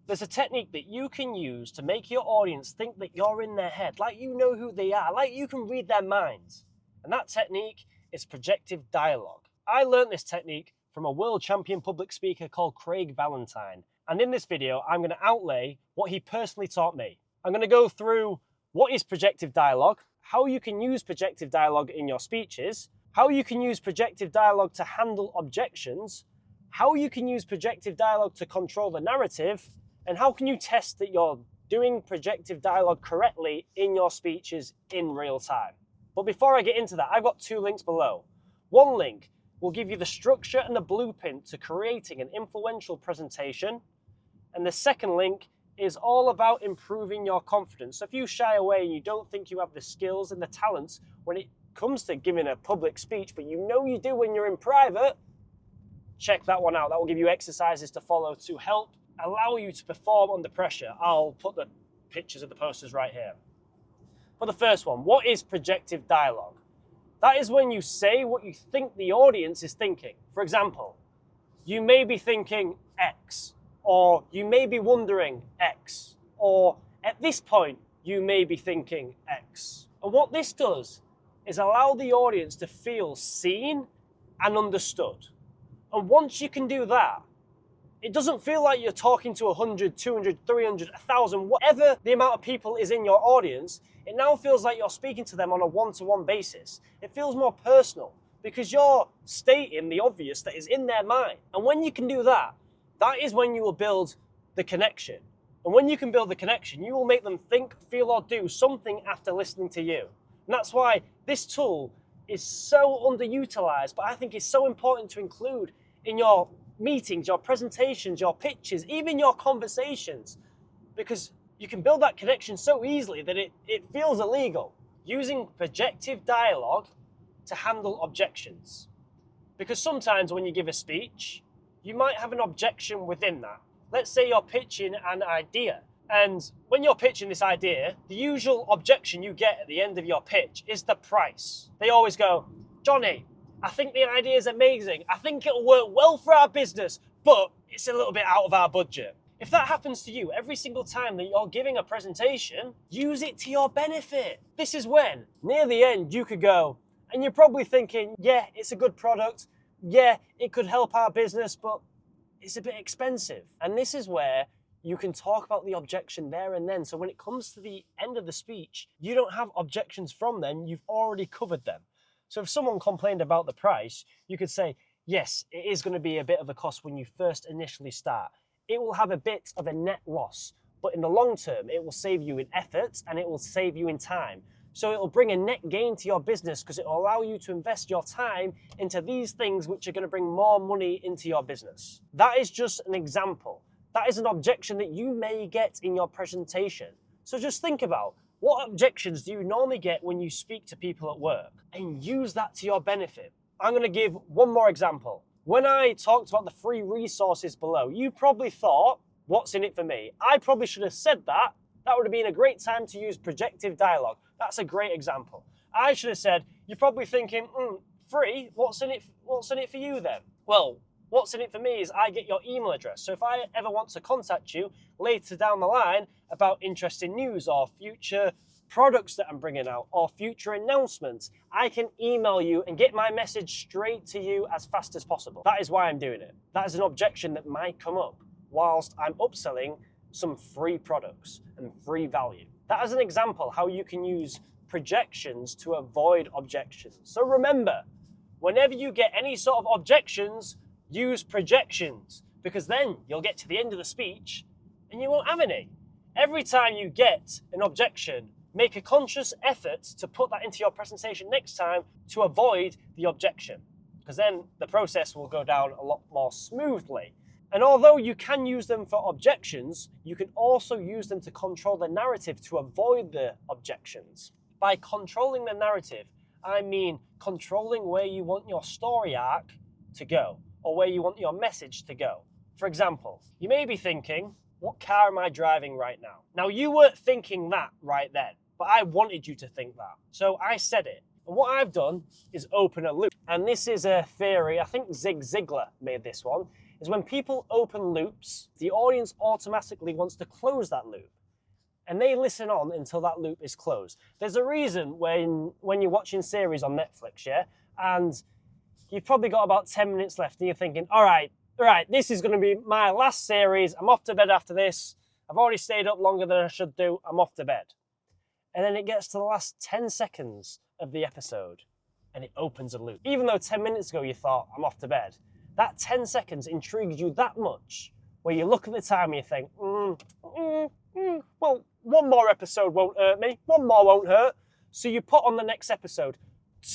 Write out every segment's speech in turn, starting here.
There's a technique that you can use to make your audience think that you're in their head, like you know who they are, like you can read their minds. And that technique is projective dialogue. I learned this technique from a world champion public speaker called Craig Valentine. And in this video, I'm going to outlay what he personally taught me. I'm going to go through what is projective dialogue, how you can use projective dialogue in your speeches, how you can use projective dialogue to handle objections, how you can use projective dialogue to control the narrative, and how can you test that you're doing projective dialogue correctly in your speeches in real time. But before I get into that, I've got 2 links below. One link will give you the structure and the blueprint to creating an influential presentation. And the second link is all about improving your confidence. So if you shy away and you don't think you have the skills and the talents when it comes to giving a public speech, but you know you do when you're in private, check that one out. That will give you exercises to follow to help allow you to perform under pressure. I'll put the pictures of the posters right here. For the first one, what is projective dialogue? That is when you say what you think the audience is thinking. For example, you may be thinking X, or you may be wondering X, or at this point, you may be thinking X. And what this does is allow the audience to feel seen and understood. And once you can do that, it doesn't feel like you're talking to 100, 200, 300, 1,000, whatever the amount of people is in your audience. It now feels like you're speaking to them on a one-to-one basis. It feels more personal because you're stating the obvious that is in their mind. And when you can do that, that is when you will build the connection. And when you can build the connection, you will make them think, feel, or do something after listening to you. And that's why this tool is so underutilized, but I think it's so important to include in your meetings, your presentations, your pitches, even your conversations, because you can build that connection so easily that it feels illegal. Using projective dialogue to handle objections. Because sometimes when you give a speech, you might have an objection within that. Let's say you're pitching an idea. And when you're pitching this idea, the usual objection you get at the end of your pitch is the price. They always go, Johnny, I think the idea is amazing. I think it'll work well for our business, but it's a little bit out of our budget. If that happens to you every single time that you're giving a presentation, use it to your benefit. This is when, near the end, you could go, and you're probably thinking, yeah, it's a good product. Yeah, it could help our business, but it's a bit expensive. And this is where you can talk about the objection there and then. So when it comes to the end of the speech, you don't have objections from them. You've already covered them. So if someone complained about the price, you could say, yes, it is going to be a bit of a cost when you first initially start. It will have a bit of a net loss, but in the long term, it will save you in effort and it will save you in time. So it will bring a net gain to your business because it will allow you to invest your time into these things which are going to bring more money into your business. That is just an example. That is an objection that you may get in your presentation. So just think about, what objections do you normally get when you speak to people at work? And use that to your benefit. I'm going to give one more example. When I talked about the free resources below, you probably thought, what's in it for me? I probably should have said that. That would have been a great time to use projective dialogue. That's a great example. I should have said, you're probably thinking, free? What's in it for you then? Well, what's in it for me is I get your email address. So if I ever want to contact you later down the line about interesting news or future products that I'm bringing out or future announcements, I can email you and get my message straight to you as fast as possible. That is why I'm doing it. That is an objection that might come up whilst I'm upselling some free products and free value. That is an example how you can use projections to avoid objections. So remember, whenever you get any sort of objections, use projections, because then you'll get to the end of the speech and you won't have any. Every time you get an objection, make a conscious effort to put that into your presentation next time to avoid the objection, because then the process will go down a lot more smoothly. And although you can use them for objections, you can also use them to control the narrative to avoid the objections. By controlling the narrative, I mean controlling where you want your story arc to go, or where you want your message to go. For example, you may be thinking, what car am I driving right now? Now, you weren't thinking that right then, but I wanted you to think that. So I said it. And what I've done is open a loop. And this is a theory, I think Zig Ziglar made this one. is when people open loops, the audience automatically wants to close that loop. And they listen on until that loop is closed. There's a reason when you're watching series on Netflix, yeah, and you've probably got about 10 minutes left and you're thinking, all right, this is going to be my last series. I'm off to bed after this. I've already stayed up longer than I should do. I'm off to bed. And then it gets to the last 10 seconds of the episode and it opens a loop. Even though 10 minutes ago you thought, I'm off to bed, that 10 seconds intrigues you that much where you look at the time and you think, well, one more episode won't hurt me. One more won't hurt. So you put on the next episode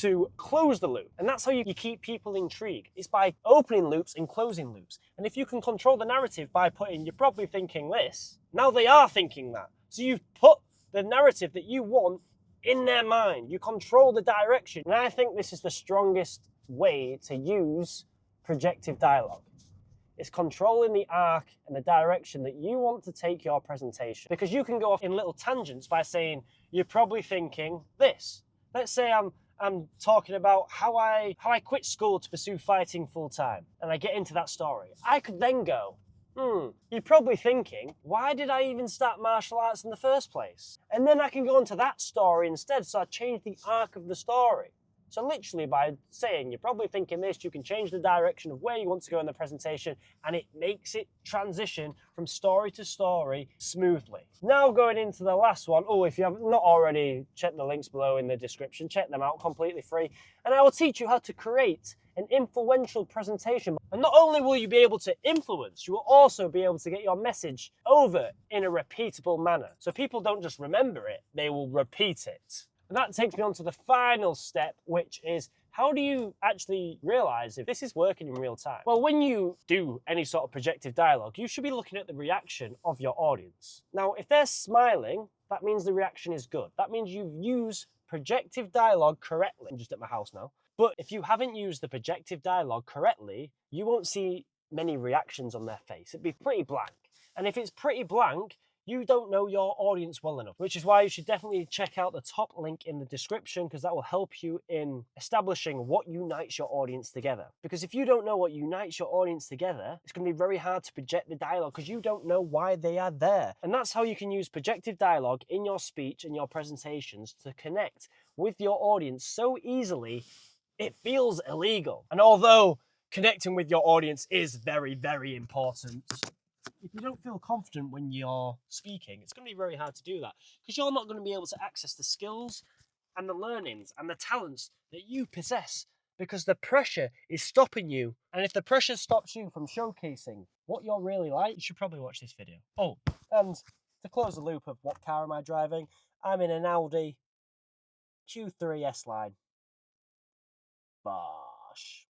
to close the loop. And that's how you keep people intrigued. It's by opening loops and closing loops. And if you can control the narrative by putting, you're probably thinking this, now they are thinking that. So you've put the narrative that you want in their mind. You control the direction. And I think this is the strongest way to use projective dialogue. It's controlling the arc and the direction that you want to take your presentation. Because you can go off in little tangents by saying, you're probably thinking this. Let's say I'm talking about how I quit school to pursue fighting full time, and I get into that story. I could then go, you're probably thinking, why did I even start martial arts in the first place? And then I can go into that story instead, so I change the arc of the story. So literally by saying, you're probably thinking this, you can change the direction of where you want to go in the presentation, and it makes it transition from story to story smoothly. Now going into the last one. Oh, if you have not already, check the links below in the description, check them out, completely free. And I will teach you how to create an influential presentation. And not only will you be able to influence, you will also be able to get your message over in a repeatable manner. So people don't just remember it, they will repeat it. And that takes me on to the final step, which is, how do you actually realize if this is working in real time? Well, when you do any sort of projective dialogue, you should be looking at the reaction of your audience. Now, if they're smiling, that means the reaction is good. That means you've used projective dialogue correctly. I'm just at my house now. But if you haven't used the projective dialogue correctly, you won't see many reactions on their face. It'd be pretty blank. And if it's pretty blank, you don't know your audience well enough, which is why you should definitely check out the top link in the description, because that will help you in establishing what unites your audience together. Because if you don't know what unites your audience together, it's going to be very hard to project the dialogue because you don't know why they are there. And that's how you can use projective dialogue in your speech and your presentations to connect with your audience so easily, it feels illegal. And although connecting with your audience is very, very important, if you don't feel confident when you're speaking, it's going to be very hard to do that because you're not going to be able to access the skills and the learnings and the talents that you possess because the pressure is stopping you. And if the pressure stops you from showcasing what you're really like, you should probably watch this video. Oh, and to close the loop of what car am I driving, I'm in an Audi Q3 S-Line. Bosh.